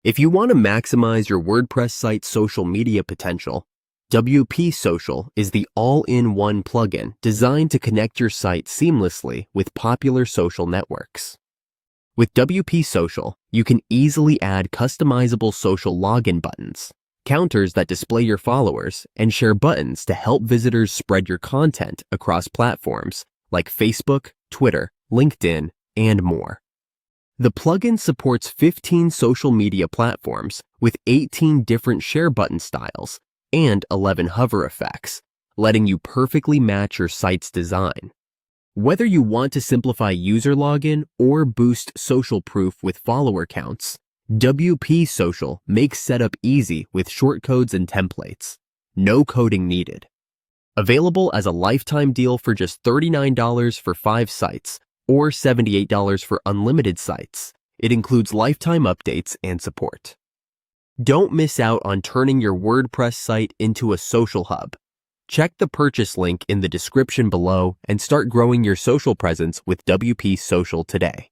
If you want to maximize your WordPress site's social media potential, WP Social is the all-in-one plugin designed to connect your site seamlessly with popular social networks. With WP Social, you can easily add customizable social login buttons, counters that display your followers, and share buttons to help visitors spread your content across platforms like Facebook, Twitter, LinkedIn, and more. The plugin supports 15 social media platforms with 18 different share button styles and 11 hover effects, letting you perfectly match your site's design. Whether you want to simplify user login or boost social proof with follower counts, WP Social makes setup easy with shortcodes and templates. No coding needed. Available as a lifetime deal for just $39 for 5 sites or $78 for unlimited sites. It includes lifetime updates and support. Don't miss out on turning your WordPress site into a social hub. Check the purchase link in the description below and start growing your social presence with WP Social today.